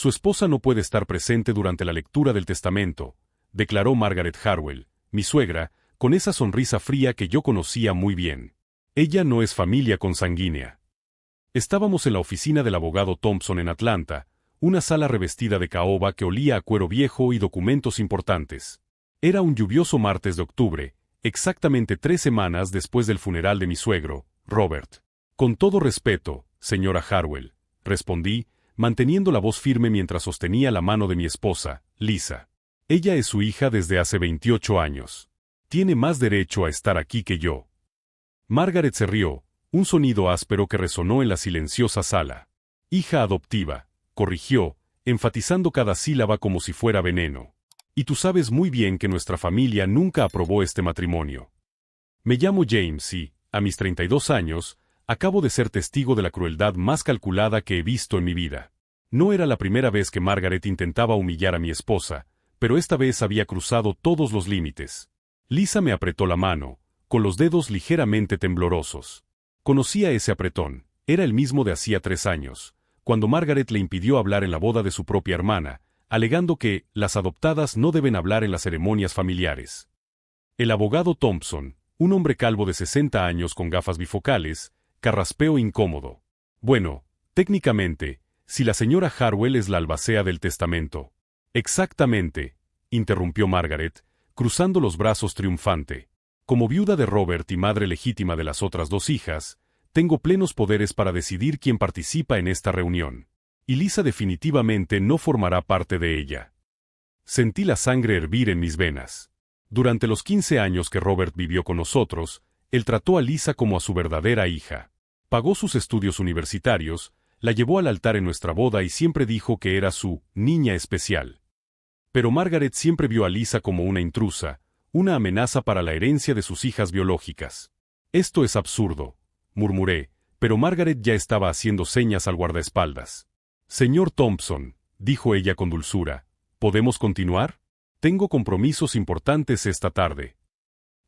Su esposa no puede estar presente durante la lectura del testamento, declaró Margaret Harwell, mi suegra, con esa sonrisa fría que yo conocía muy bien. Ella no es familia consanguínea. Estábamos en la oficina del abogado Thompson en Atlanta, una sala revestida de caoba que olía a cuero viejo y documentos importantes. Era un lluvioso martes de octubre, exactamente 3 semanas después del funeral de mi suegro, Robert. Con todo respeto, señora Harwell, respondí, manteniendo la voz firme mientras sostenía la mano de mi esposa, Lisa. Ella es su hija desde hace 28 años. Tiene más derecho a estar aquí que yo. Margaret se rió, un sonido áspero que resonó en la silenciosa sala. Hija adoptiva, corrigió, enfatizando cada sílaba como si fuera veneno. Y tú sabes muy bien que nuestra familia nunca aprobó este matrimonio. Me llamo James y, a mis 32 años, acabo de ser testigo de la crueldad más calculada que he visto en mi vida. No era la primera vez que Margaret intentaba humillar a mi esposa, pero esta vez había cruzado todos los límites. Lisa me apretó la mano, con los dedos ligeramente temblorosos. Conocía ese apretón, era el mismo de hacía 3 años, cuando Margaret le impidió hablar en la boda de su propia hermana, alegando que las adoptadas no deben hablar en las ceremonias familiares. El abogado Thompson, un hombre calvo de 60 años con gafas bifocales, carraspeó incómodo. Bueno, técnicamente, si la señora Harwell es la albacea del testamento. Exactamente, interrumpió Margaret, cruzando los brazos triunfante. Como viuda de Robert y madre legítima de las otras 2 hijas, tengo plenos poderes para decidir quién participa en esta reunión. Y Lisa definitivamente no formará parte de ella. Sentí la sangre hervir en mis venas. Durante los 15 años que Robert vivió con nosotros, él trató a Lisa como a su verdadera hija. Pagó sus estudios universitarios, la llevó al altar en nuestra boda y siempre dijo que era su niña especial. Pero Margaret siempre vio a Lisa como una intrusa, una amenaza para la herencia de sus hijas biológicas. Esto es absurdo, murmuré, pero Margaret ya estaba haciendo señas al guardaespaldas. Señor Thompson, dijo ella con dulzura, ¿podemos continuar? Tengo compromisos importantes esta tarde.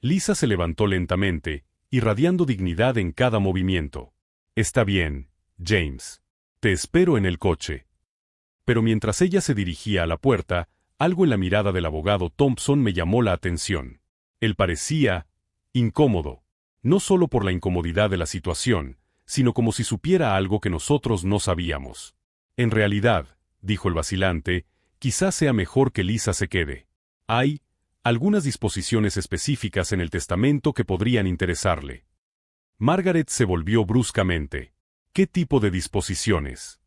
Lisa se levantó lentamente, irradiando dignidad en cada movimiento. Está bien, James. Te espero en el coche. Pero mientras ella se dirigía a la puerta, algo en la mirada del abogado Thompson me llamó la atención. Él parecía incómodo, no solo por la incomodidad de la situación, sino como si supiera algo que nosotros no sabíamos. En realidad, dijo el vacilante, quizás sea mejor que Lisa se quede. Hay algunas disposiciones específicas en el testamento que podrían interesarle. Margaret se volvió bruscamente. ¿Qué tipo de disposiciones?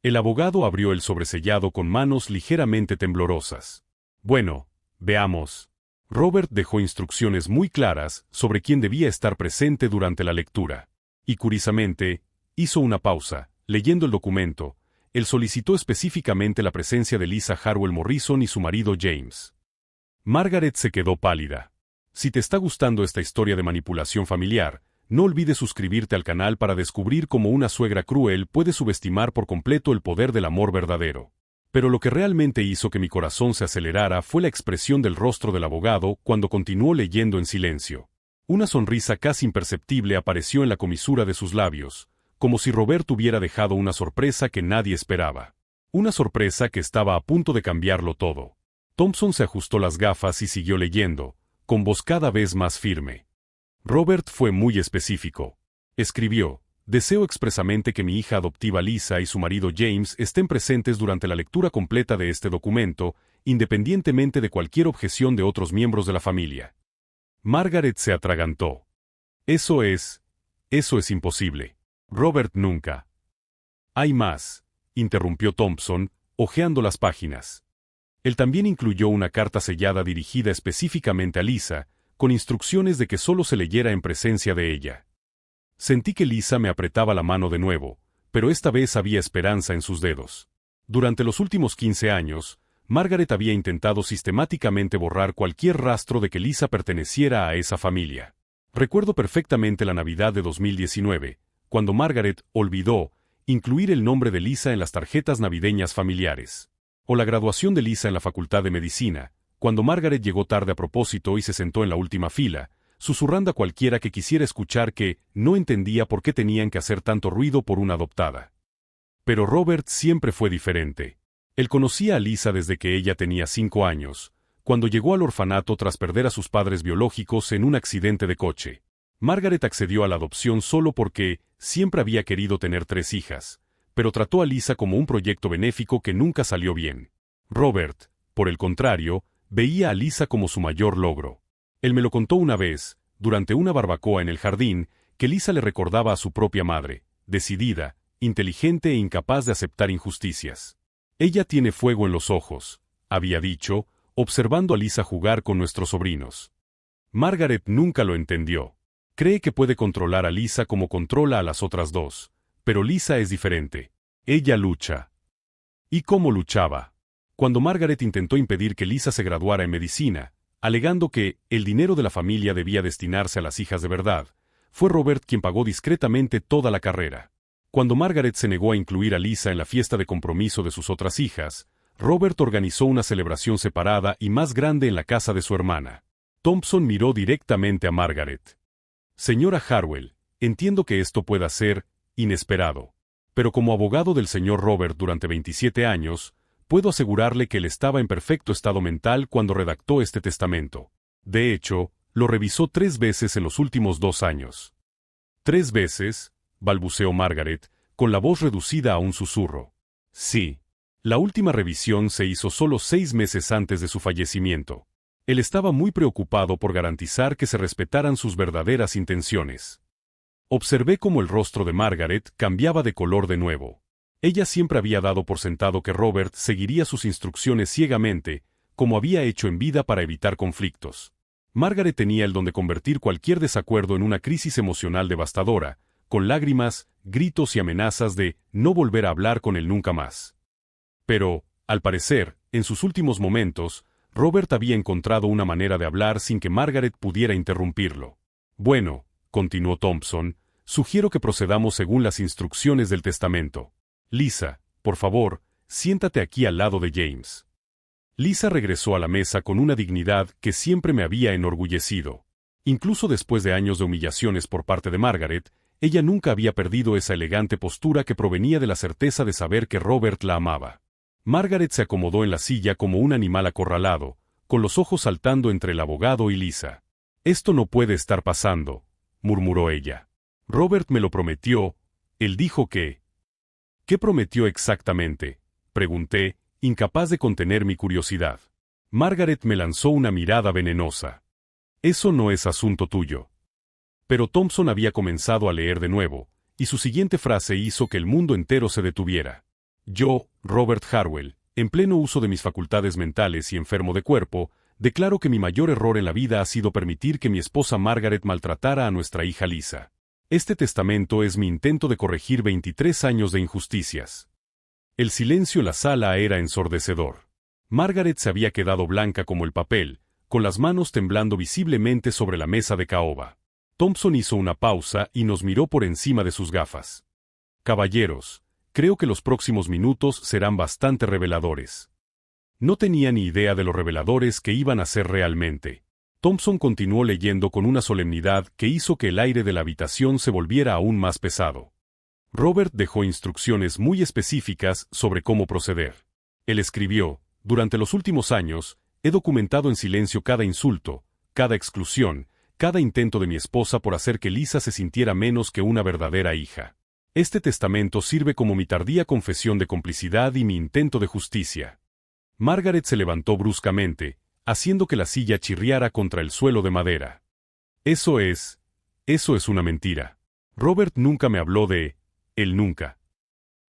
El abogado abrió el sobresellado con manos ligeramente temblorosas. Bueno, veamos. Robert dejó instrucciones muy claras sobre quién debía estar presente durante la lectura. Y curiosamente, hizo una pausa, leyendo el documento. Él solicitó específicamente la presencia de Lisa Harwell Morrison y su marido James. Margaret se quedó pálida. Si te está gustando esta historia de manipulación familiar, no olvides suscribirte al canal para descubrir cómo una suegra cruel puede subestimar por completo el poder del amor verdadero. Pero lo que realmente hizo que mi corazón se acelerara fue la expresión del rostro del abogado cuando continuó leyendo en silencio. Una sonrisa casi imperceptible apareció en la comisura de sus labios, como si Robert hubiera dejado una sorpresa que nadie esperaba. Una sorpresa que estaba a punto de cambiarlo todo. Thompson se ajustó las gafas y siguió leyendo, con voz cada vez más firme. Robert fue muy específico. Escribió, deseo expresamente que mi hija adoptiva Lisa y su marido James estén presentes durante la lectura completa de este documento, independientemente de cualquier objeción de otros miembros de la familia. Margaret se atragantó. Eso es imposible. Robert nunca. Hay más, interrumpió Thompson, hojeando las páginas. Él también incluyó una carta sellada dirigida específicamente a Lisa, con instrucciones de que solo se leyera en presencia de ella. Sentí que Lisa me apretaba la mano de nuevo, pero esta vez había esperanza en sus dedos. Durante los últimos 15 años, Margaret había intentado sistemáticamente borrar cualquier rastro de que Lisa perteneciera a esa familia. Recuerdo perfectamente la Navidad de 2019, cuando Margaret olvidó incluir el nombre de Lisa en las tarjetas navideñas familiares. O la graduación de Lisa en la Facultad de Medicina, cuando Margaret llegó tarde a propósito y se sentó en la última fila, susurrando a cualquiera que quisiera escuchar que no entendía por qué tenían que hacer tanto ruido por una adoptada. Pero Robert siempre fue diferente. Él conocía a Lisa desde que ella tenía 5 años, cuando llegó al orfanato tras perder a sus padres biológicos en un accidente de coche. Margaret accedió a la adopción solo porque siempre había querido tener 3 hijas, pero trató a Lisa como un proyecto benéfico que nunca salió bien. Robert, por el contrario, veía a Lisa como su mayor logro. Él me lo contó una vez, durante una barbacoa en el jardín, que Lisa le recordaba a su propia madre, decidida, inteligente e incapaz de aceptar injusticias. Ella tiene fuego en los ojos, había dicho, observando a Lisa jugar con nuestros sobrinos. Margaret nunca lo entendió. Cree que puede controlar a Lisa como controla a las otras dos, pero Lisa es diferente. Ella lucha. ¿Y cómo luchaba? Cuando Margaret intentó impedir que Lisa se graduara en medicina, alegando que el dinero de la familia debía destinarse a las hijas de verdad, fue Robert quien pagó discretamente toda la carrera. Cuando Margaret se negó a incluir a Lisa en la fiesta de compromiso de sus otras hijas, Robert organizó una celebración separada y más grande en la casa de su hermana. Thompson miró directamente a Margaret. Señora Harwell, entiendo que esto pueda ser inesperado, pero como abogado del señor Robert durante 27 años, puedo asegurarle que él estaba en perfecto estado mental cuando redactó este testamento. De hecho, lo revisó 3 veces en los últimos 2 años. ¿3 veces? Balbuceó Margaret, con la voz reducida a un susurro. Sí. La última revisión se hizo solo 6 meses antes de su fallecimiento. Él estaba muy preocupado por garantizar que se respetaran sus verdaderas intenciones. Observé cómo el rostro de Margaret cambiaba de color de nuevo. Ella siempre había dado por sentado que Robert seguiría sus instrucciones ciegamente, como había hecho en vida para evitar conflictos. Margaret tenía el don de convertir cualquier desacuerdo en una crisis emocional devastadora, con lágrimas, gritos y amenazas de no volver a hablar con él nunca más. Pero, al parecer, en sus últimos momentos, Robert había encontrado una manera de hablar sin que Margaret pudiera interrumpirlo. Bueno, continuó Thompson, sugiero que procedamos según las instrucciones del testamento. Lisa, por favor, siéntate aquí al lado de James. Lisa regresó a la mesa con una dignidad que siempre me había enorgullecido. Incluso después de años de humillaciones por parte de Margaret, ella nunca había perdido esa elegante postura que provenía de la certeza de saber que Robert la amaba. Margaret se acomodó en la silla como un animal acorralado, con los ojos saltando entre el abogado y Lisa. «Esto no puede estar pasando», murmuró ella. «Robert me lo prometió, él dijo que...» «¿Qué prometió exactamente?», pregunté, incapaz de contener mi curiosidad. Margaret me lanzó una mirada venenosa. «Eso no es asunto tuyo». Pero Thompson había comenzado a leer de nuevo, y su siguiente frase hizo que el mundo entero se detuviera. Yo, Robert Harwell, en pleno uso de mis facultades mentales y enfermo de cuerpo, declaro que mi mayor error en la vida ha sido permitir que mi esposa Margaret maltratara a nuestra hija Lisa. Este testamento es mi intento de corregir 23 años de injusticias. El silencio en la sala era ensordecedor. Margaret se había quedado blanca como el papel, con las manos temblando visiblemente sobre la mesa de caoba. Thompson hizo una pausa y nos miró por encima de sus gafas. Caballeros, creo que los próximos minutos serán bastante reveladores. No tenía ni idea de lo reveladores que iban a ser realmente. Thompson continuó leyendo con una solemnidad que hizo que el aire de la habitación se volviera aún más pesado. Robert dejó instrucciones muy específicas sobre cómo proceder. Él escribió, durante los últimos años, he documentado en silencio cada insulto, cada exclusión, cada intento de mi esposa por hacer que Lisa se sintiera menos que una verdadera hija. Este testamento sirve como mi tardía confesión de complicidad y mi intento de justicia. Margaret se levantó bruscamente, haciendo que la silla chirriara contra el suelo de madera. Eso es una mentira. Robert nunca me habló de él nunca.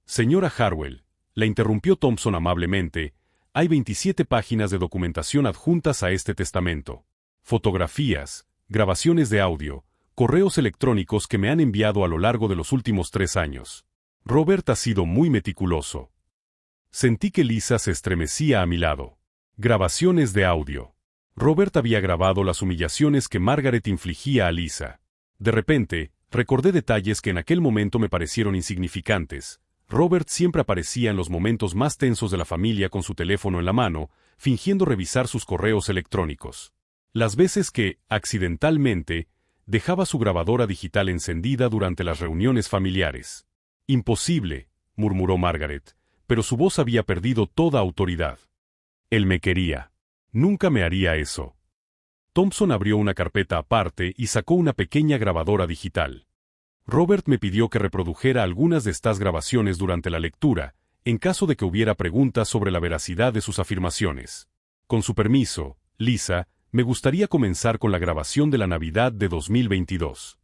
Señora Harwell, la interrumpió Thompson amablemente, hay 27 páginas de documentación adjuntas a este testamento. Fotografías, grabaciones de audio, correos electrónicos que me han enviado a lo largo de los últimos 3 años. Robert ha sido muy meticuloso. Sentí que Lisa se estremecía a mi lado. Grabaciones de audio. Robert había grabado las humillaciones que Margaret infligía a Lisa. De repente, recordé detalles que en aquel momento me parecieron insignificantes. Robert siempre aparecía en los momentos más tensos de la familia con su teléfono en la mano, fingiendo revisar sus correos electrónicos. Las veces que, accidentalmente, dejaba su grabadora digital encendida durante las reuniones familiares. Imposible, murmuró Margaret, pero su voz había perdido toda autoridad. Él me quería. Nunca me haría eso. Thompson abrió una carpeta aparte y sacó una pequeña grabadora digital. Robert me pidió que reprodujera algunas de estas grabaciones durante la lectura, en caso de que hubiera preguntas sobre la veracidad de sus afirmaciones. Con su permiso, Lisa, me gustaría comenzar con la grabación de la Navidad de 2022.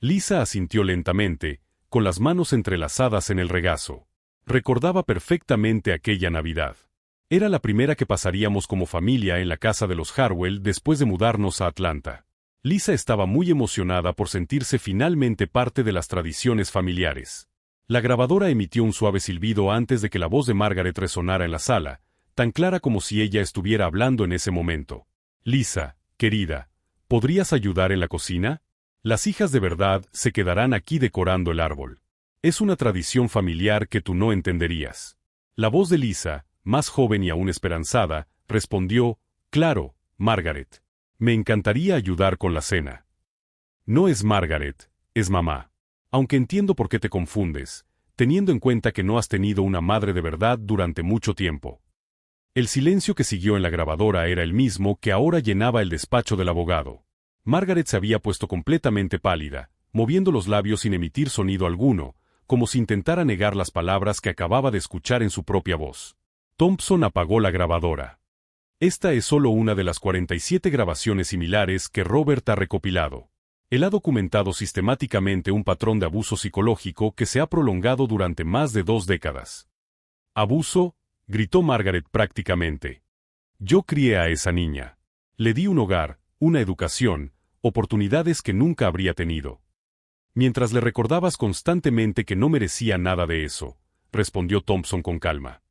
Lisa asintió lentamente, con las manos entrelazadas en el regazo. Recordaba perfectamente aquella Navidad. Era la primera que pasaríamos como familia en la casa de los Harwell después de mudarnos a Atlanta. Lisa estaba muy emocionada por sentirse finalmente parte de las tradiciones familiares. La grabadora emitió un suave silbido antes de que la voz de Margaret resonara en la sala, tan clara como si ella estuviera hablando en ese momento. Lisa, querida, ¿podrías ayudar en la cocina? Las hijas de verdad se quedarán aquí decorando el árbol. Es una tradición familiar que tú no entenderías. La voz de Lisa, más joven y aún esperanzada, respondió, claro, Margaret. Me encantaría ayudar con la cena. No es Margaret, es mamá. Aunque entiendo por qué te confundes, teniendo en cuenta que no has tenido una madre de verdad durante mucho tiempo. El silencio que siguió en la grabadora era el mismo que ahora llenaba el despacho del abogado. Margaret se había puesto completamente pálida, moviendo los labios sin emitir sonido alguno, como si intentara negar las palabras que acababa de escuchar en su propia voz. Thompson apagó la grabadora. Esta es solo una de las 47 grabaciones similares que Robert ha recopilado. Él ha documentado sistemáticamente un patrón de abuso psicológico que se ha prolongado durante más de 2 décadas. ¿Abuso?, gritó Margaret prácticamente. Yo crié a esa niña. Le di un hogar, una educación, oportunidades que nunca habría tenido. Mientras le recordabas constantemente que no merecía nada de eso, respondió Thompson con calma.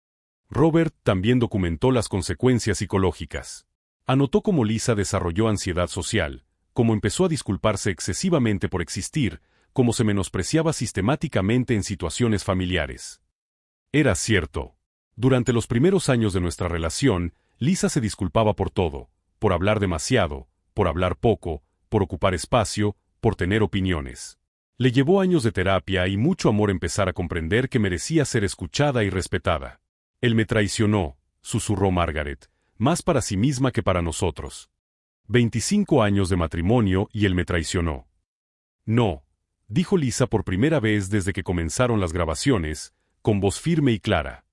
Robert también documentó las consecuencias psicológicas. Anotó cómo Lisa desarrolló ansiedad social, cómo empezó a disculparse excesivamente por existir, cómo se menospreciaba sistemáticamente en situaciones familiares. Era cierto. Durante los primeros años de nuestra relación, Lisa se disculpaba por todo, por hablar demasiado, por hablar poco, por ocupar espacio, por tener opiniones. Le llevó años de terapia y mucho amor empezar a comprender que merecía ser escuchada y respetada. Él me traicionó, susurró Margaret, más para sí misma que para nosotros. 25 años de matrimonio y él me traicionó. No, dijo Lisa por primera vez desde que comenzaron las grabaciones, con voz firme y clara.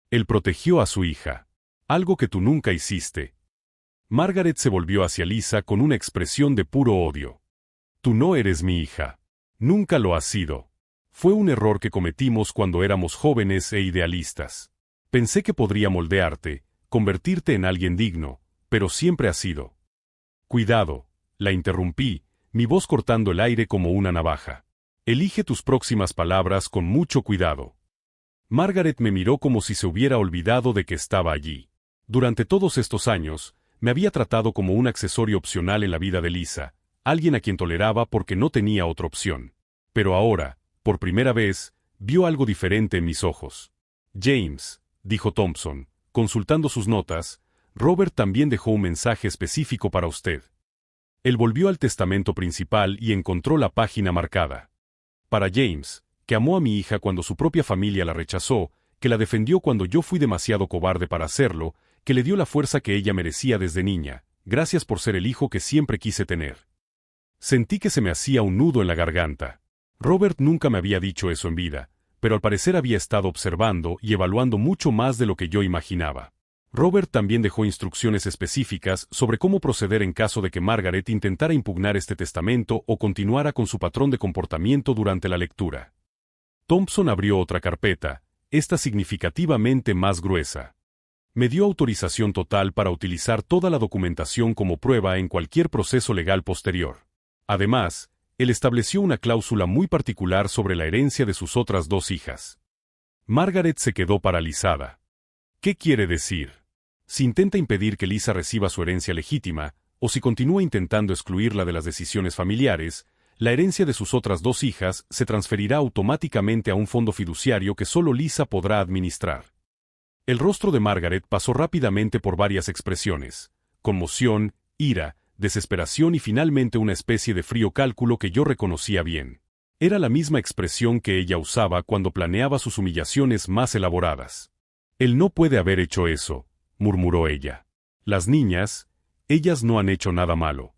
Él protegió a su hija. Algo que tú nunca hiciste. Margaret se volvió hacia Lisa con una expresión de puro odio. Tú no eres mi hija. Nunca lo has sido. Fue un error que cometimos cuando éramos jóvenes e idealistas. Pensé que podría moldearte, convertirte en alguien digno, pero siempre has sido. Cuidado, la interrumpí, mi voz cortando el aire como una navaja. Elige tus próximas palabras con mucho cuidado. Margaret me miró como si se hubiera olvidado de que estaba allí. Durante todos estos años, me había tratado como un accesorio opcional en la vida de Lisa, alguien a quien toleraba porque no tenía otra opción. Pero ahora, por primera vez, vio algo diferente en mis ojos. James, dijo Thompson, consultando sus notas, Robert también dejó un mensaje específico para usted. Él volvió al testamento principal y encontró la página marcada. Para James, que amó a mi hija cuando su propia familia la rechazó, que la defendió cuando yo fui demasiado cobarde para hacerlo, que le dio la fuerza que ella merecía desde niña, gracias por ser el hijo que siempre quise tener. Sentí que se me hacía un nudo en la garganta. Robert nunca me había dicho eso en vida, pero al parecer había estado observando y evaluando mucho más de lo que yo imaginaba. Robert también dejó instrucciones específicas sobre cómo proceder en caso de que Margaret intentara impugnar este testamento o continuara con su patrón de comportamiento durante la lectura. Thompson abrió otra carpeta, esta significativamente más gruesa. Me dio autorización total para utilizar toda la documentación como prueba en cualquier proceso legal posterior. Además, él estableció una cláusula muy particular sobre la herencia de sus otras 2 hijas. Margaret se quedó paralizada. ¿Qué quiere decir? Si intenta impedir que Lisa reciba su herencia legítima, o si continúa intentando excluirla de las decisiones familiares, la herencia de sus otras 2 hijas se transferirá automáticamente a un fondo fiduciario que solo Lisa podrá administrar. El rostro de Margaret pasó rápidamente por varias expresiones: conmoción, ira, desesperación y finalmente una especie de frío cálculo que yo reconocía bien. Era la misma expresión que ella usaba cuando planeaba sus humillaciones más elaboradas. Él no puede haber hecho eso, murmuró ella. Las niñas, ellas no han hecho nada malo.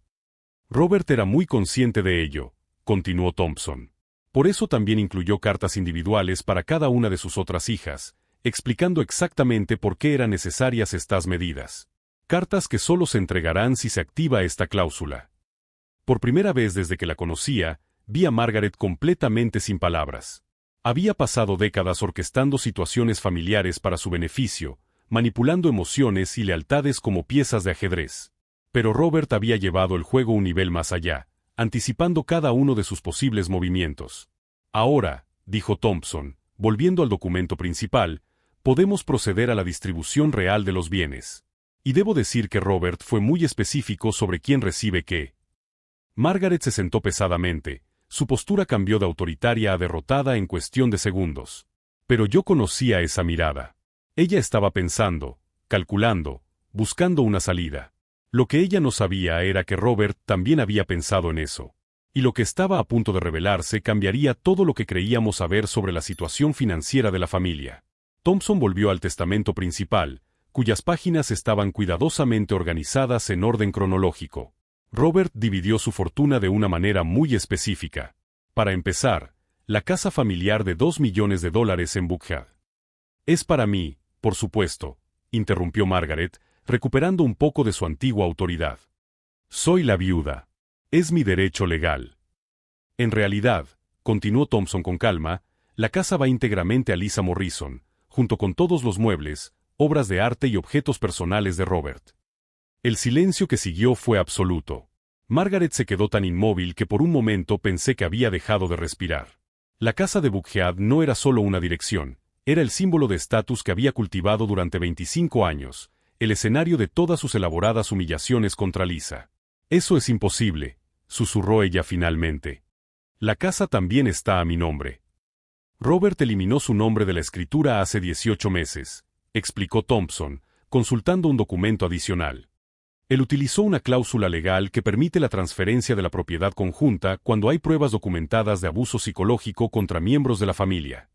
Robert era muy consciente de ello, continuó Thompson. Por eso también incluyó cartas individuales para cada una de sus otras hijas, explicando exactamente por qué eran necesarias estas medidas. Cartas que solo se entregarán si se activa esta cláusula. Por primera vez desde que la conocía, vi a Margaret completamente sin palabras. Había pasado décadas orquestando situaciones familiares para su beneficio, manipulando emociones y lealtades como piezas de ajedrez. Pero Robert había llevado el juego un nivel más allá, anticipando cada uno de sus posibles movimientos. Ahora, dijo Thompson, volviendo al documento principal, podemos proceder a la distribución real de los bienes. Y debo decir que Robert fue muy específico sobre quién recibe qué. Margaret se sentó pesadamente, su postura cambió de autoritaria a derrotada en cuestión de segundos. Pero yo conocía esa mirada. Ella estaba pensando, calculando, buscando una salida. Lo que ella no sabía era que Robert también había pensado en eso. Y lo que estaba a punto de revelarse cambiaría todo lo que creíamos saber sobre la situación financiera de la familia. Thompson volvió al testamento principal, cuyas páginas estaban cuidadosamente organizadas en orden cronológico. Robert dividió su fortuna de una manera muy específica. Para empezar, la casa familiar de $2 millones en Buckhead. Es para mí, por supuesto, interrumpió Margaret, recuperando un poco de su antigua autoridad. Soy la viuda. Es mi derecho legal. En realidad, continuó Thompson con calma, la casa va íntegramente a Lisa Morrison, junto con todos los muebles, obras de arte y objetos personales de Robert. El silencio que siguió fue absoluto. Margaret se quedó tan inmóvil que por un momento pensé que había dejado de respirar. La casa de Buckhead no era solo una dirección, era el símbolo de estatus que había cultivado durante 25 años, el escenario de todas sus elaboradas humillaciones contra Lisa. Eso es imposible, susurró ella finalmente. La casa también está a mi nombre. Robert eliminó su nombre de la escritura hace 18 meses, explicó Thompson, consultando un documento adicional. Él utilizó una cláusula legal que permite la transferencia de la propiedad conjunta cuando hay pruebas documentadas de abuso psicológico contra miembros de la familia.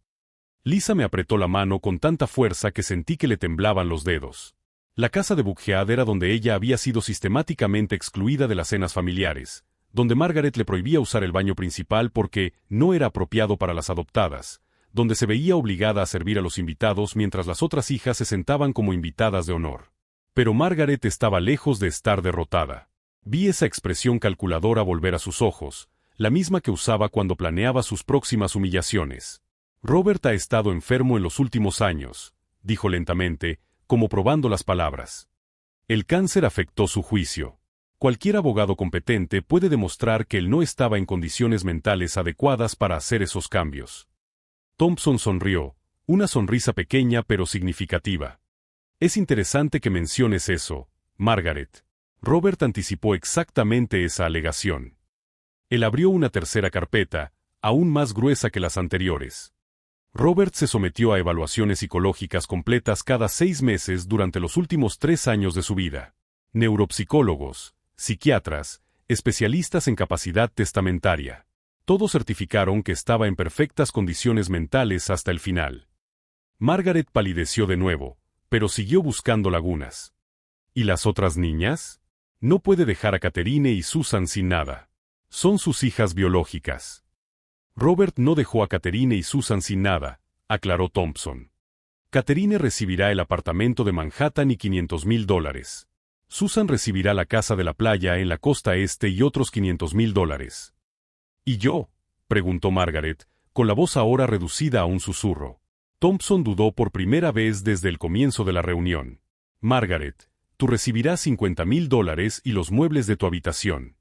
Lisa me apretó la mano con tanta fuerza que sentí que le temblaban los dedos. La casa de Buckhead era donde ella había sido sistemáticamente excluida de las cenas familiares, donde Margaret le prohibía usar el baño principal porque no era apropiado para las adoptadas, donde se veía obligada a servir a los invitados mientras las otras hijas se sentaban como invitadas de honor. Pero Margaret estaba lejos de estar derrotada. Vi esa expresión calculadora volver a sus ojos, la misma que usaba cuando planeaba sus próximas humillaciones. Robert ha estado enfermo en los últimos años, dijo lentamente, como probando las palabras. El cáncer afectó su juicio. Cualquier abogado competente puede demostrar que él no estaba en condiciones mentales adecuadas para hacer esos cambios. Thompson sonrió, una sonrisa pequeña pero significativa. Es interesante que menciones eso, Margaret. Robert anticipó exactamente esa alegación. Él abrió una tercera carpeta, aún más gruesa que las anteriores. Robert se sometió a evaluaciones psicológicas completas cada 6 meses durante los últimos 3 años de su vida. Neuropsicólogos, psiquiatras, especialistas en capacidad testamentaria. Todos certificaron que estaba en perfectas condiciones mentales hasta el final. Margaret palideció de nuevo, pero siguió buscando lagunas. ¿Y las otras niñas? No puede dejar a Catherine y Susan sin nada. Son sus hijas biológicas. Robert no dejó a Catherine y Susan sin nada, aclaró Thompson. Catherine recibirá el apartamento de Manhattan y $500,000. Susan recibirá la casa de la playa en la costa este y otros $500,000. ¿Y yo?, preguntó Margaret, con la voz ahora reducida a un susurro. Thompson dudó por primera vez desde el comienzo de la reunión. Margaret, tú recibirás $50,000 y los muebles de tu habitación.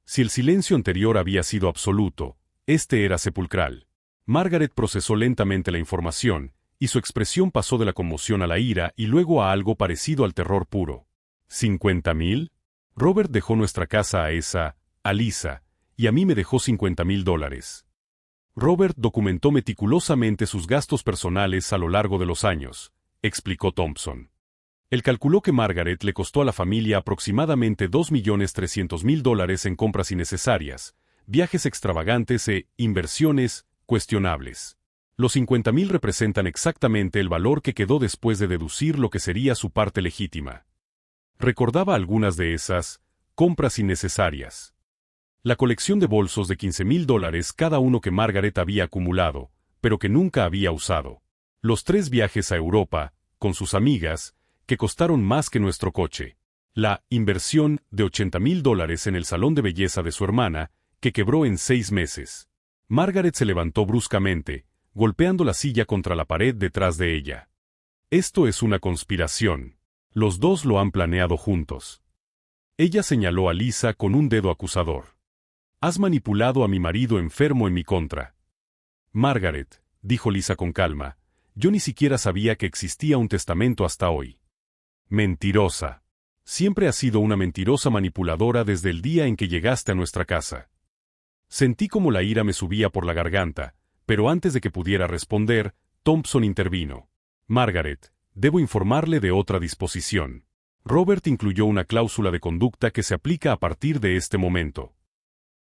Si el silencio anterior había sido absoluto, este era sepulcral. Margaret procesó lentamente la información, y su expresión pasó de la conmoción a la ira y luego a algo parecido al terror puro. ¿50,000? Robert dejó nuestra casa a Lisa, y a mí me dejó $50,000. Robert documentó meticulosamente sus gastos personales a lo largo de los años, explicó Thompson. Él calculó que Margaret le costó a la familia aproximadamente $2,300,000 en compras innecesarias, viajes extravagantes e inversiones cuestionables. Los 50.000 representan exactamente el valor que quedó después de deducir lo que sería su parte legítima. Recordaba algunas de esas compras innecesarias. La colección de bolsos de $15.000 cada uno que Margaret había acumulado, pero que nunca había usado. Los 3 viajes a Europa, con sus amigas, que costaron más que nuestro coche. La inversión de $80.000 en el salón de belleza de su hermana, que quebró en 6 meses. Margaret se levantó bruscamente, golpeando la silla contra la pared detrás de ella. Esto es una conspiración. Los dos lo han planeado juntos. Ella señaló a Lisa con un dedo acusador. Has manipulado a mi marido enfermo en mi contra. Margaret, dijo Lisa con calma, yo ni siquiera sabía que existía un testamento hasta hoy. Mentirosa. Siempre has sido una mentirosa manipuladora desde el día en que llegaste a nuestra casa. Sentí como la ira me subía por la garganta, pero antes de que pudiera responder, Thompson intervino. Margaret, debo informarle de otra disposición. Robert incluyó una cláusula de conducta que se aplica a partir de este momento.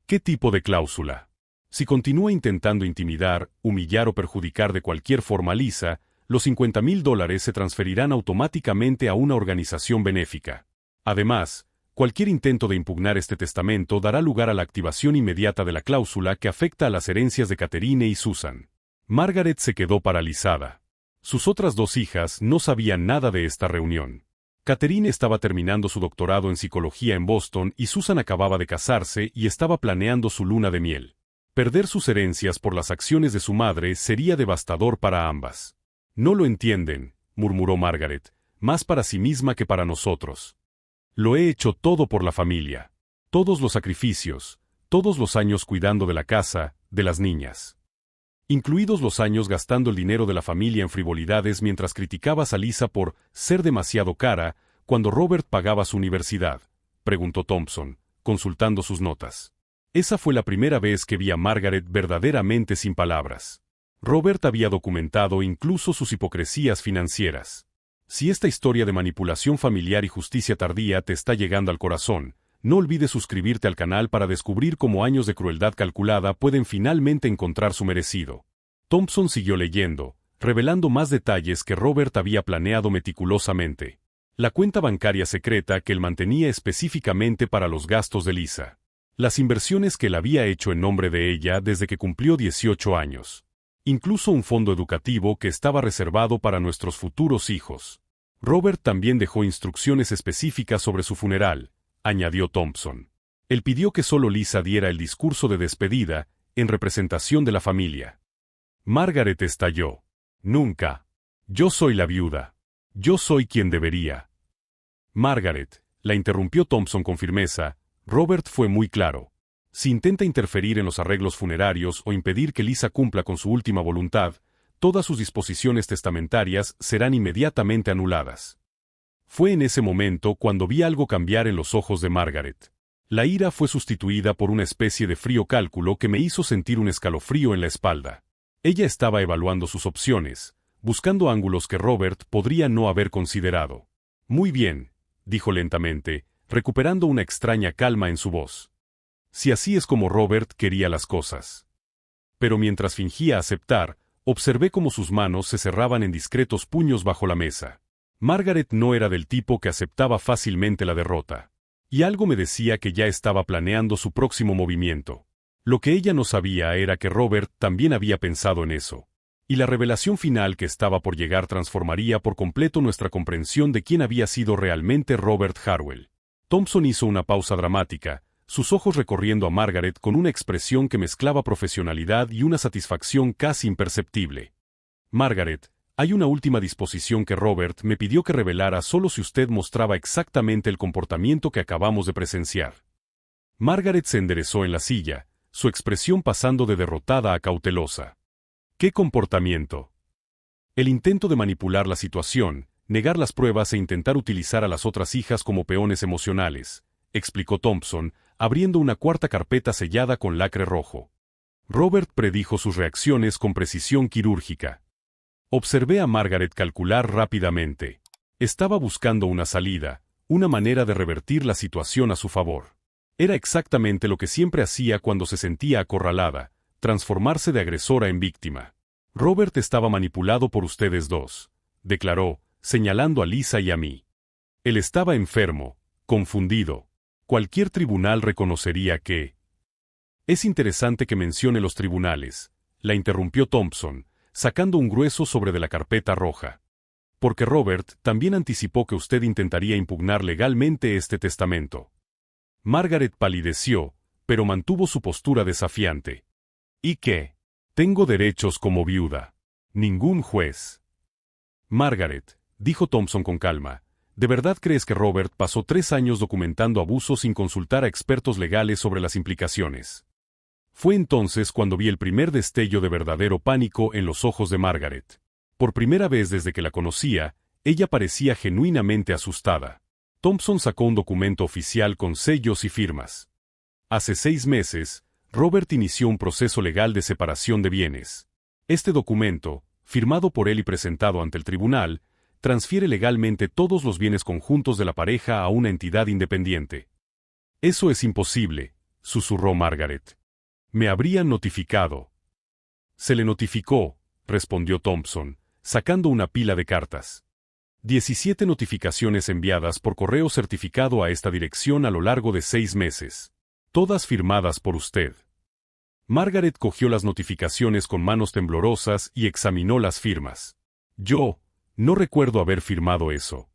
¿Qué tipo de cláusula? Si continúa intentando intimidar, humillar o perjudicar de cualquier forma a Lisa, los $50.000 se transferirán automáticamente a una organización benéfica. Además, cualquier intento de impugnar este testamento dará lugar a la activación inmediata de la cláusula que afecta a las herencias de Catherine y Susan. Margaret se quedó paralizada. Sus otras 2 hijas no sabían nada de esta reunión. Catherine estaba terminando su doctorado en psicología en Boston y Susan acababa de casarse y estaba planeando su luna de miel. Perder sus herencias por las acciones de su madre sería devastador para ambas. No lo entienden, murmuró Margaret, más para sí misma que para nosotros. Lo he hecho todo por la familia. Todos los sacrificios, todos los años cuidando de la casa, de las niñas. Incluidos los años gastando el dinero de la familia en frivolidades mientras criticabas a Lisa por ser demasiado cara cuando Robert pagaba su universidad, preguntó Thompson, consultando sus notas. Esa fue la primera vez que vi a Margaret verdaderamente sin palabras. Robert había documentado incluso sus hipocresías financieras. Si esta historia de manipulación familiar y justicia tardía te está llegando al corazón, no olvides suscribirte al canal para descubrir cómo años de crueldad calculada pueden finalmente encontrar su merecido. Thompson siguió leyendo, revelando más detalles que Robert había planeado meticulosamente. La cuenta bancaria secreta que él mantenía específicamente para los gastos de Lisa. Las inversiones que él había hecho en nombre de ella desde que cumplió 18 años. Incluso un fondo educativo que estaba reservado para nuestros futuros hijos. Robert también dejó instrucciones específicas sobre su funeral, añadió Thompson. Él pidió que solo Lisa diera el discurso de despedida, en representación de la familia. Margaret estalló. Nunca. Yo soy la viuda. Yo soy quien debería. Margaret, la interrumpió Thompson con firmeza, Robert fue muy claro. Si intenta interferir en los arreglos funerarios o impedir que Lisa cumpla con su última voluntad, todas sus disposiciones testamentarias serán inmediatamente anuladas. Fue en ese momento cuando vi algo cambiar en los ojos de Margaret. La ira fue sustituida por una especie de frío cálculo que me hizo sentir un escalofrío en la espalda. Ella estaba evaluando sus opciones, buscando ángulos que Robert podría no haber considerado. Muy bien, dijo lentamente, recuperando una extraña calma en su voz. Si así es como Robert quería las cosas. Pero mientras fingía aceptar, observé cómo sus manos se cerraban en discretos puños bajo la mesa. Margaret no era del tipo que aceptaba fácilmente la derrota. Y algo me decía que ya estaba planeando su próximo movimiento. Lo que ella no sabía era que Robert también había pensado en eso. Y la revelación final que estaba por llegar transformaría por completo nuestra comprensión de quién había sido realmente Robert Harwell. Thompson hizo una pausa dramática, sus ojos recorriendo a Margaret con una expresión que mezclaba profesionalidad y una satisfacción casi imperceptible. Margaret, hay una última disposición que Robert me pidió que revelara solo si usted mostraba exactamente el comportamiento que acabamos de presenciar. Margaret se enderezó en la silla, su expresión pasando de derrotada a cautelosa. ¿Qué comportamiento? El intento de manipular la situación, negar las pruebas e intentar utilizar a las otras hijas como peones emocionales, explicó Thompson, abriendo una cuarta carpeta sellada con lacre rojo. Robert predijo sus reacciones con precisión quirúrgica. Observé a Margaret calcular rápidamente. Estaba buscando una salida, una manera de revertir la situación a su favor. Era exactamente lo que siempre hacía cuando se sentía acorralada, transformarse de agresora en víctima. Robert estaba manipulado por ustedes dos, declaró, señalando a Lisa y a mí. Él estaba enfermo, confundido. Cualquier tribunal reconocería que... Es interesante que mencione los tribunales, la interrumpió Thompson, sacando un grueso sobre de la carpeta roja. Porque Robert también anticipó que usted intentaría impugnar legalmente este testamento. Margaret palideció, pero mantuvo su postura desafiante. ¿Y qué? Tengo derechos como viuda. Ningún juez. Margaret, dijo Thompson con calma, ¿de verdad crees que Robert pasó 3 años documentando abusos sin consultar a expertos legales sobre las implicaciones? Fue entonces cuando vi el primer destello de verdadero pánico en los ojos de Margaret. Por primera vez desde que la conocía, ella parecía genuinamente asustada. Thompson sacó un documento oficial con sellos y firmas. Hace 6 meses, Robert inició un proceso legal de separación de bienes. Este documento, firmado por él y presentado ante el tribunal, transfiere legalmente todos los bienes conjuntos de la pareja a una entidad independiente. Eso es imposible, susurró Margaret. Me habrían notificado. Se le notificó, respondió Thompson, sacando una pila de cartas. 17 notificaciones enviadas por correo certificado a esta dirección a lo largo de 6 meses. Todas firmadas por usted. Margaret cogió las notificaciones con manos temblorosas y examinó las firmas. Yo no recuerdo haber firmado eso.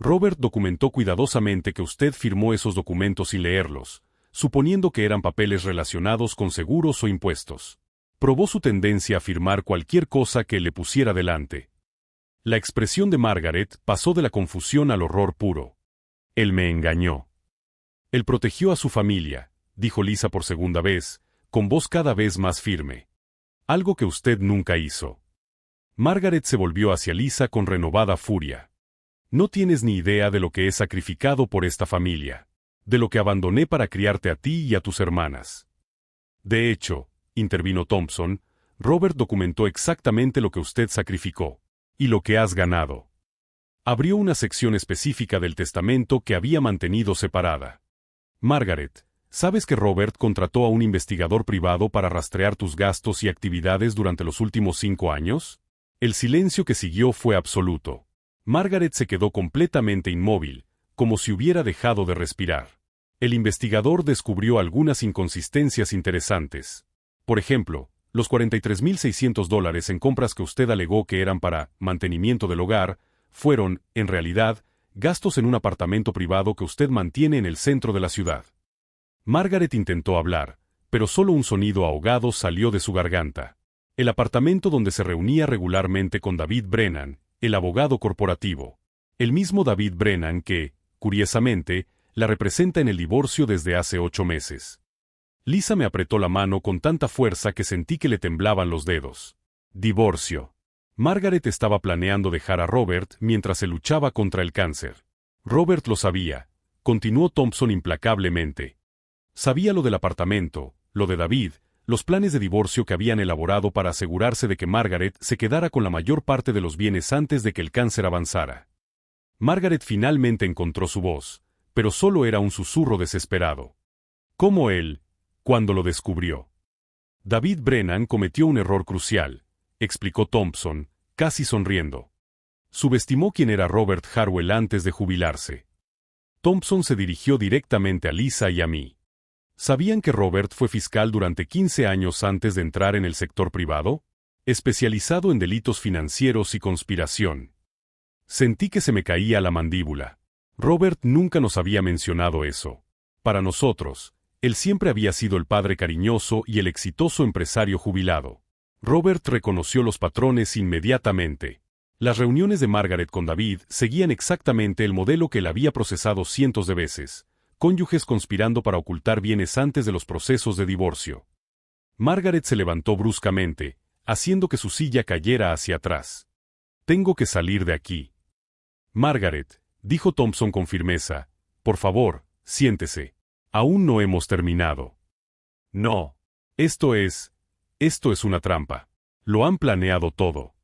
Robert documentó cuidadosamente que usted firmó esos documentos sin leerlos, suponiendo que eran papeles relacionados con seguros o impuestos. Probó su tendencia a firmar cualquier cosa que le pusiera delante. La expresión de Margaret pasó de la confusión al horror puro. Él me engañó. Él protegió a su familia, dijo Lisa por segunda vez, con voz cada vez más firme. Algo que usted nunca hizo. Margaret se volvió hacia Lisa con renovada furia. No tienes ni idea de lo que he sacrificado por esta familia, de lo que abandoné para criarte a ti y a tus hermanas. De hecho, intervino Thompson, Robert documentó exactamente lo que usted sacrificó, y lo que has ganado. Abrió una sección específica del testamento que había mantenido separada. Margaret, ¿sabes que Robert contrató a un investigador privado para rastrear tus gastos y actividades durante los últimos 5 años? El silencio que siguió fue absoluto. Margaret se quedó completamente inmóvil, como si hubiera dejado de respirar. El investigador descubrió algunas inconsistencias interesantes. Por ejemplo, los $43,600 en compras que usted alegó que eran para mantenimiento del hogar, fueron, en realidad, gastos en un apartamento privado que usted mantiene en el centro de la ciudad. Margaret intentó hablar, pero solo un sonido ahogado salió de su garganta. El apartamento donde se reunía regularmente con David Brennan, el abogado corporativo. El mismo David Brennan que, curiosamente, la representa en el divorcio desde hace 8 meses. Lisa me apretó la mano con tanta fuerza que sentí que le temblaban los dedos. Divorcio. Margaret estaba planeando dejar a Robert mientras se luchaba contra el cáncer. Robert lo sabía, continuó Thompson implacablemente. Sabía lo del apartamento, lo de David, los planes de divorcio que habían elaborado para asegurarse de que Margaret se quedara con la mayor parte de los bienes antes de que el cáncer avanzara. Margaret finalmente encontró su voz, pero solo era un susurro desesperado. Como él, cuando lo descubrió. David Brennan cometió un error crucial, explicó Thompson, casi sonriendo. Subestimó quién era Robert Harwell antes de jubilarse. Thompson se dirigió directamente a Lisa y a mí. ¿Sabían que Robert fue fiscal durante 15 años antes de entrar en el sector privado? Especializado en delitos financieros y conspiración. Sentí que se me caía la mandíbula. Robert nunca nos había mencionado eso. Para nosotros, él siempre había sido el padre cariñoso y el exitoso empresario jubilado. Robert reconoció los patrones inmediatamente. Las reuniones de Margaret con David seguían exactamente el modelo que él había procesado cientos de veces, cónyuges conspirando para ocultar bienes antes de los procesos de divorcio. Margaret se levantó bruscamente, haciendo que su silla cayera hacia atrás. Tengo que salir de aquí. Margaret, dijo Thompson con firmeza, por favor, siéntese. Aún no hemos terminado. No. Esto es una trampa. Lo han planeado todo.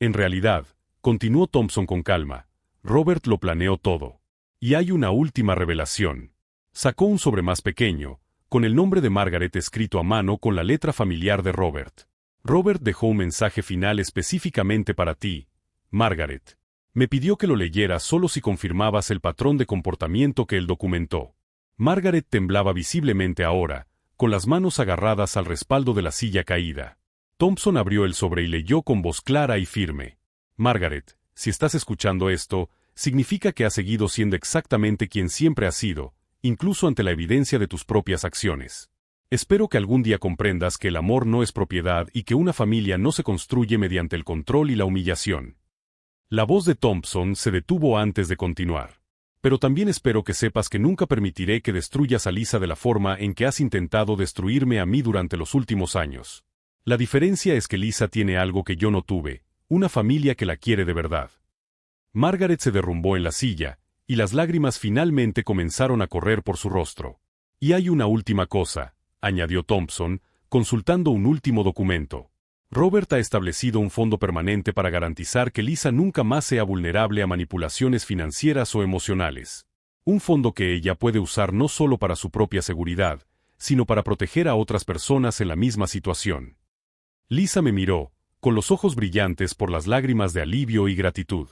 En realidad, continuó Thompson con calma, Robert lo planeó todo. Y hay una última revelación. Sacó un sobre más pequeño, con el nombre de Margaret escrito a mano con la letra familiar de Robert. Robert dejó un mensaje final específicamente para ti, Margaret. Me pidió que lo leyera solo si confirmabas el patrón de comportamiento que él documentó. Margaret temblaba visiblemente ahora, con las manos agarradas al respaldo de la silla caída. Thompson abrió el sobre y leyó con voz clara y firme. Margaret, si estás escuchando esto, significa que has seguido siendo exactamente quien siempre has sido, incluso ante la evidencia de tus propias acciones. Espero que algún día comprendas que el amor no es propiedad y que una familia no se construye mediante el control y la humillación. La voz de Thompson se detuvo antes de continuar. Pero también espero que sepas que nunca permitiré que destruyas a Lisa de la forma en que has intentado destruirme a mí durante los últimos años. La diferencia es que Lisa tiene algo que yo no tuve, una familia que la quiere de verdad. Margaret se derrumbó en la silla, y las lágrimas finalmente comenzaron a correr por su rostro. Y hay una última cosa, añadió Thompson, consultando un último documento. Robert ha establecido un fondo permanente para garantizar que Lisa nunca más sea vulnerable a manipulaciones financieras o emocionales. Un fondo que ella puede usar no solo para su propia seguridad, sino para proteger a otras personas en la misma situación. Lisa me miró, con los ojos brillantes por las lágrimas de alivio y gratitud.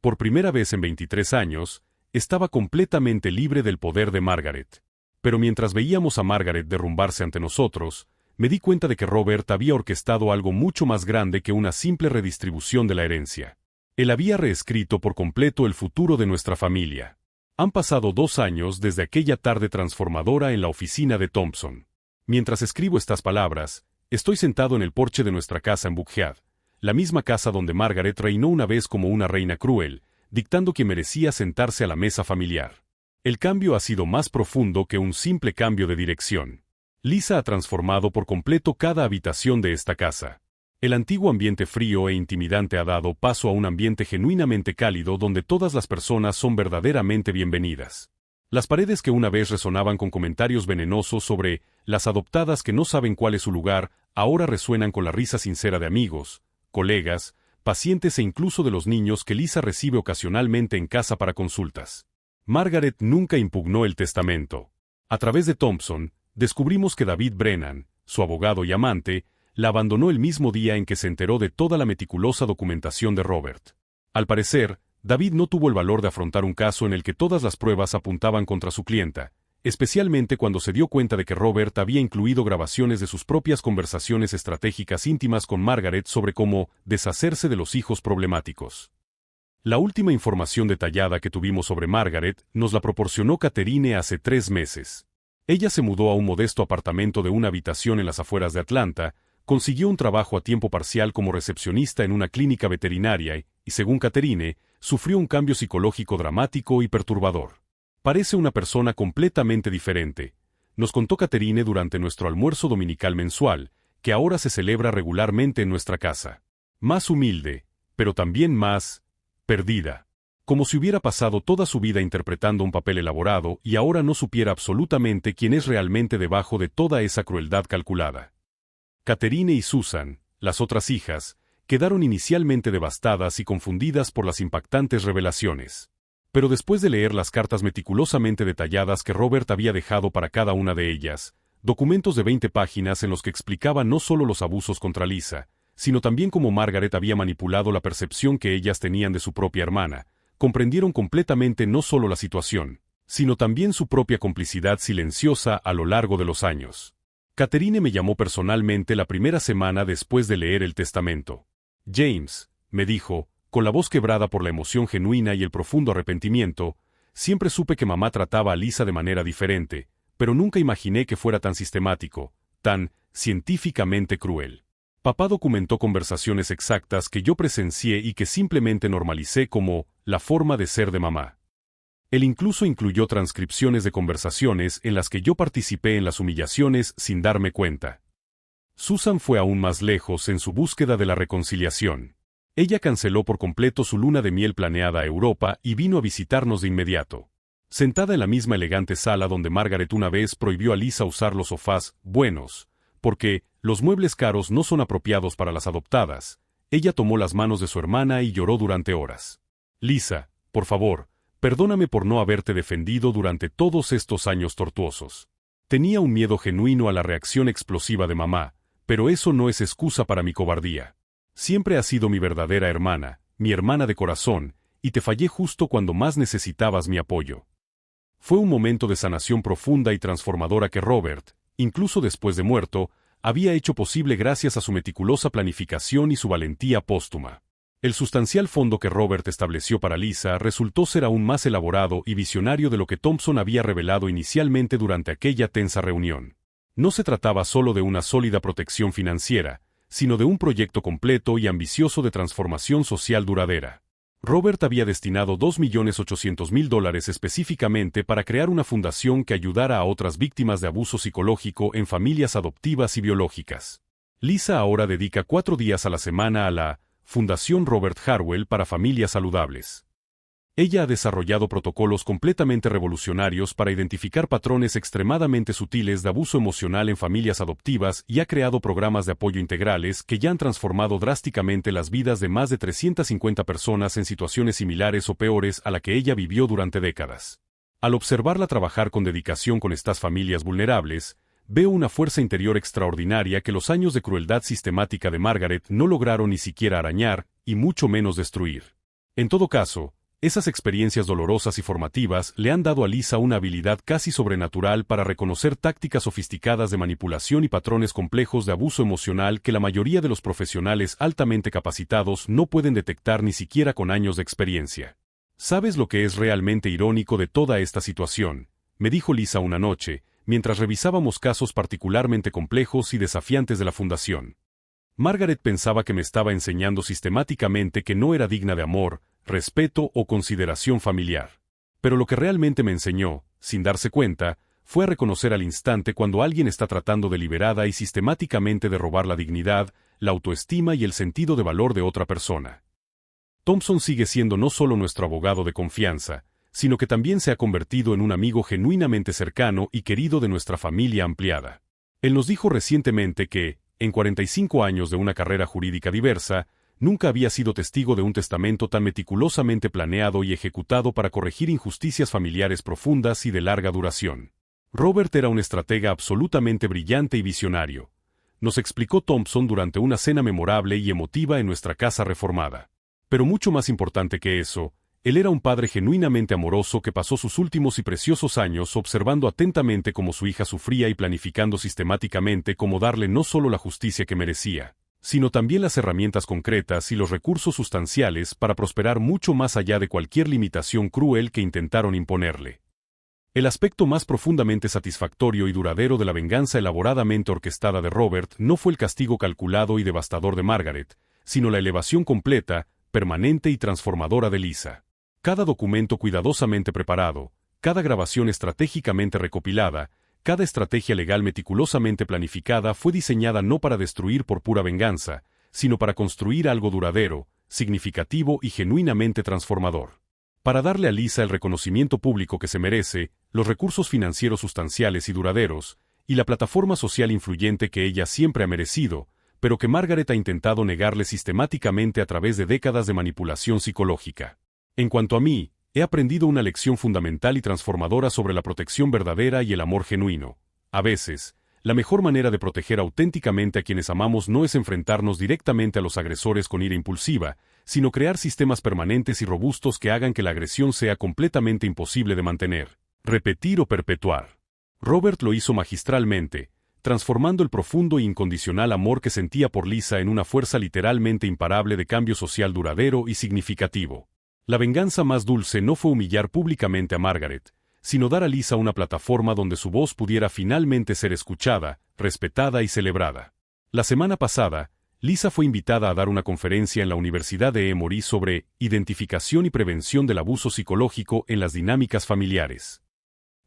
Por primera vez en 23 años, estaba completamente libre del poder de Margaret. Pero mientras veíamos a Margaret derrumbarse ante nosotros, me di cuenta de que Robert había orquestado algo mucho más grande que una simple redistribución de la herencia. Él había reescrito por completo el futuro de nuestra familia. Han pasado 2 años desde aquella tarde transformadora en la oficina de Thompson. Mientras escribo estas palabras, estoy sentado en el porche de nuestra casa en Buckhead, la misma casa donde Margaret reinó una vez como una reina cruel, dictando que merecía sentarse a la mesa familiar. El cambio ha sido más profundo que un simple cambio de dirección. Lisa ha transformado por completo cada habitación de esta casa. El antiguo ambiente frío e intimidante ha dado paso a un ambiente genuinamente cálido donde todas las personas son verdaderamente bienvenidas. Las paredes que una vez resonaban con comentarios venenosos sobre las adoptadas que no saben cuál es su lugar, ahora resuenan con la risa sincera de amigos, colegas, pacientes e incluso de los niños que Lisa recibe ocasionalmente en casa para consultas. Margaret nunca impugnó el testamento. A través de Thompson, descubrimos que David Brennan, su abogado y amante, la abandonó el mismo día en que se enteró de toda la meticulosa documentación de Robert. Al parecer, David no tuvo el valor de afrontar un caso en el que todas las pruebas apuntaban contra su clienta, especialmente cuando se dio cuenta de que Robert había incluido grabaciones de sus propias conversaciones estratégicas íntimas con Margaret sobre cómo deshacerse de los hijos problemáticos. La última información detallada que tuvimos sobre Margaret nos la proporcionó Catherine hace 3 meses. Ella se mudó a un modesto apartamento de una habitación en las afueras de Atlanta, consiguió un trabajo a tiempo parcial como recepcionista en una clínica veterinaria y, según Catherine, sufrió un cambio psicológico dramático y perturbador. Parece una persona completamente diferente, nos contó Catherine durante nuestro almuerzo dominical mensual, que ahora se celebra regularmente en nuestra casa. Más humilde, pero también más perdida. Como si hubiera pasado toda su vida interpretando un papel elaborado y ahora no supiera absolutamente quién es realmente debajo de toda esa crueldad calculada. Catherine y Susan, las otras hijas, quedaron inicialmente devastadas y confundidas por las impactantes revelaciones. Pero después de leer las cartas meticulosamente detalladas que Robert había dejado para cada una de ellas, documentos de 20 páginas en los que explicaba no solo los abusos contra Lisa, sino también cómo Margaret había manipulado la percepción que ellas tenían de su propia hermana, comprendieron completamente no solo la situación, sino también su propia complicidad silenciosa a lo largo de los años. Catherine me llamó personalmente la primera semana después de leer el testamento. James, me dijo, con la voz quebrada por la emoción genuina y el profundo arrepentimiento, siempre supe que mamá trataba a Lisa de manera diferente, pero nunca imaginé que fuera tan sistemático, tan científicamente cruel. Papá documentó conversaciones exactas que yo presencié y que simplemente normalicé como la forma de ser de mamá. Él incluso incluyó transcripciones de conversaciones en las que yo participé en las humillaciones sin darme cuenta. Susan fue aún más lejos en su búsqueda de la reconciliación. Ella canceló por completo su luna de miel planeada a Europa y vino a visitarnos de inmediato. Sentada en la misma elegante sala donde Margaret una vez prohibió a Lisa usar los sofás buenos, porque los muebles caros no son apropiados para las adoptadas, ella tomó las manos de su hermana y lloró durante horas. Lisa, por favor, Perdóname por no haberte defendido durante todos estos años tortuosos. Tenía un miedo genuino a la reacción explosiva de mamá, pero eso no es excusa para mi cobardía. Siempre has sido mi verdadera hermana, mi hermana de corazón, y te fallé justo cuando más necesitabas mi apoyo. Fue un momento de sanación profunda y transformadora que Robert, incluso después de muerto, había hecho posible gracias a su meticulosa planificación y su valentía póstuma. El sustancial fondo que Robert estableció para Lisa resultó ser aún más elaborado y visionario de lo que Thompson había revelado inicialmente durante aquella tensa reunión. No se trataba solo de una sólida protección financiera, sino de un proyecto completo y ambicioso de transformación social duradera. Robert había destinado $2.800.000 específicamente para crear una fundación que ayudara a otras víctimas de abuso psicológico en familias adoptivas y biológicas. Lisa ahora dedica 4 días a la semana a la Fundación Robert Harwell para Familias Saludables. Ella ha desarrollado protocolos completamente revolucionarios para identificar patrones extremadamente sutiles de abuso emocional en familias adoptivas y ha creado programas de apoyo integrales que ya han transformado drásticamente las vidas de más de 350 personas en situaciones similares o peores a la que ella vivió durante décadas. Al observarla trabajar con dedicación con estas familias vulnerables, veo una fuerza interior extraordinaria que los años de crueldad sistemática de Margaret no lograron ni siquiera arañar, y mucho menos destruir. En todo caso, esas experiencias dolorosas y formativas le han dado a Lisa una habilidad casi sobrenatural para reconocer tácticas sofisticadas de manipulación y patrones complejos de abuso emocional que la mayoría de los profesionales altamente capacitados no pueden detectar ni siquiera con años de experiencia. ¿Sabes lo que es realmente irónico de toda esta situación?, me dijo Lisa una noche, mientras revisábamos casos particularmente complejos y desafiantes de la fundación. Margaret pensaba que me estaba enseñando sistemáticamente que no era digna de amor, respeto o consideración familiar. Pero lo que realmente me enseñó, sin darse cuenta, fue a reconocer al instante cuando alguien está tratando deliberada y sistemáticamente de robar la dignidad, la autoestima y el sentido de valor de otra persona. Thompson sigue siendo no solo nuestro abogado de confianza, sino que también se ha convertido en un amigo genuinamente cercano y querido de nuestra familia ampliada. Él nos dijo recientemente que, en 45 años de una carrera jurídica diversa, nunca había sido testigo de un testamento tan meticulosamente planeado y ejecutado para corregir injusticias familiares profundas y de larga duración. Robert era un estratega absolutamente brillante y visionario, nos explicó Thompson durante una cena memorable y emotiva en nuestra casa reformada. Pero mucho más importante que eso, él era un padre genuinamente amoroso que pasó sus últimos y preciosos años observando atentamente cómo su hija sufría y planificando sistemáticamente cómo darle no solo la justicia que merecía, sino también las herramientas concretas y los recursos sustanciales para prosperar mucho más allá de cualquier limitación cruel que intentaron imponerle. El aspecto más profundamente satisfactorio y duradero de la venganza elaboradamente orquestada de Robert no fue el castigo calculado y devastador de Margaret, sino la elevación completa, permanente y transformadora de Lisa. Cada documento cuidadosamente preparado, cada grabación estratégicamente recopilada, cada estrategia legal meticulosamente planificada fue diseñada no para destruir por pura venganza, sino para construir algo duradero, significativo y genuinamente transformador. Para darle a Lisa el reconocimiento público que se merece, los recursos financieros sustanciales y duraderos, y la plataforma social influyente que ella siempre ha merecido, pero que Margaret ha intentado negarle sistemáticamente a través de décadas de manipulación psicológica. En cuanto a mí, he aprendido una lección fundamental y transformadora sobre la protección verdadera y el amor genuino. A veces, la mejor manera de proteger auténticamente a quienes amamos no es enfrentarnos directamente a los agresores con ira impulsiva, sino crear sistemas permanentes y robustos que hagan que la agresión sea completamente imposible de mantener, repetir o perpetuar. Robert lo hizo magistralmente, transformando el profundo e incondicional amor que sentía por Lisa en una fuerza literalmente imparable de cambio social duradero y significativo. La venganza más dulce no fue humillar públicamente a Margaret, sino dar a Lisa una plataforma donde su voz pudiera finalmente ser escuchada, respetada y celebrada. La semana pasada, Lisa fue invitada a dar una conferencia en la Universidad de Emory sobre identificación y prevención del abuso psicológico en las dinámicas familiares.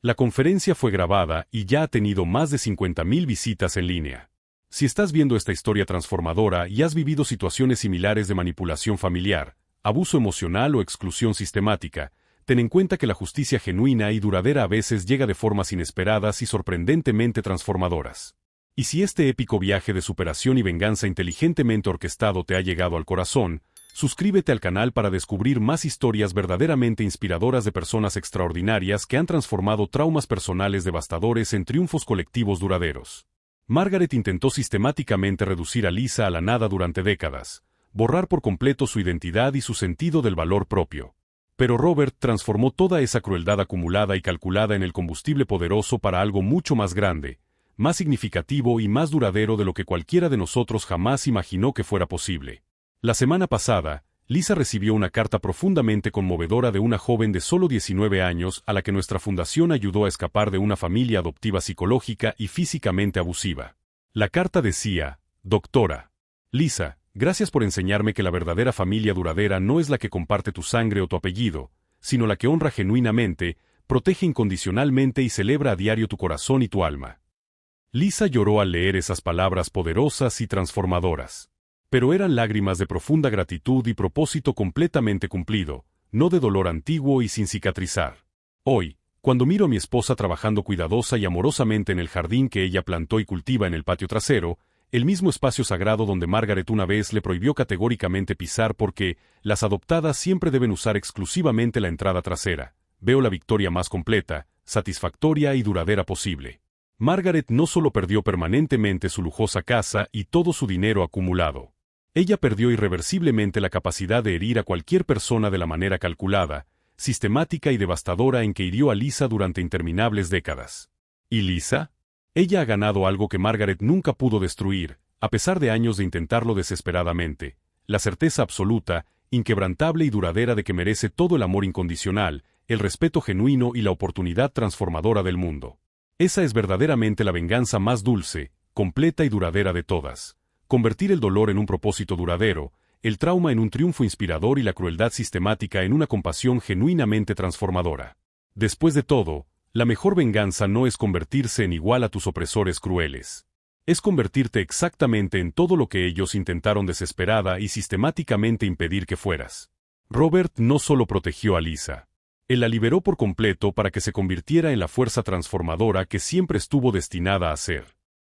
La conferencia fue grabada y ya ha tenido más de 50.000 visitas en línea. Si estás viendo esta historia transformadora y has vivido situaciones similares de manipulación familiar, abuso emocional o exclusión sistemática, ten en cuenta que la justicia genuina y duradera a veces llega de formas inesperadas y sorprendentemente transformadoras. Y si este épico viaje de superación y venganza inteligentemente orquestado te ha llegado al corazón, Suscríbete al canal para descubrir más historias verdaderamente inspiradoras de personas extraordinarias que han transformado traumas personales devastadores en triunfos colectivos duraderos. Margaret intentó sistemáticamente reducir a Lisa a la nada durante décadas, borrar por completo su identidad y su sentido del valor propio. Pero Robert transformó toda esa crueldad acumulada y calculada en el combustible poderoso para algo mucho más grande, más significativo y más duradero de lo que cualquiera de nosotros jamás imaginó que fuera posible. La semana pasada, Lisa recibió una carta profundamente conmovedora de una joven de solo 19 años a la que nuestra fundación ayudó a escapar de una familia adoptiva psicológica y físicamente abusiva. La carta decía: Doctora Lisa, gracias por enseñarme que la verdadera familia duradera no es la que comparte tu sangre o tu apellido, sino la que honra genuinamente, protege incondicionalmente y celebra a diario tu corazón y tu alma. Lisa lloró al leer esas palabras poderosas y transformadoras. Pero eran lágrimas de profunda gratitud y propósito completamente cumplido, no de dolor antiguo y sin cicatrizar. Hoy, cuando miro a mi esposa trabajando cuidadosa y amorosamente en el jardín que ella plantó y cultiva en el patio trasero, el mismo espacio sagrado donde Margaret una vez le prohibió categóricamente pisar porque las adoptadas siempre deben usar exclusivamente la entrada trasera, veo la victoria más completa, satisfactoria y duradera posible. Margaret no solo perdió permanentemente su lujosa casa y todo su dinero acumulado. Ella perdió irreversiblemente la capacidad de herir a cualquier persona de la manera calculada, sistemática y devastadora en que hirió a Lisa durante interminables décadas. ¿Y Lisa? Ella ha ganado algo que Margaret nunca pudo destruir, a pesar de años de intentarlo desesperadamente: la certeza absoluta, inquebrantable y duradera de que merece todo el amor incondicional, el respeto genuino y la oportunidad transformadora del mundo. Esa es verdaderamente la venganza más dulce, completa y duradera de todas. Convertir el dolor en un propósito duradero, el trauma en un triunfo inspirador y la crueldad sistemática en una compasión genuinamente transformadora. Después de todo, la mejor venganza no es convertirse en igual a tus opresores crueles. Es convertirte exactamente en todo lo que ellos intentaron desesperada y sistemáticamente impedir que fueras. Robert no solo protegió a Lisa. Él la liberó por completo para que se convirtiera en la fuerza transformadora que siempre estuvo destinada a ser.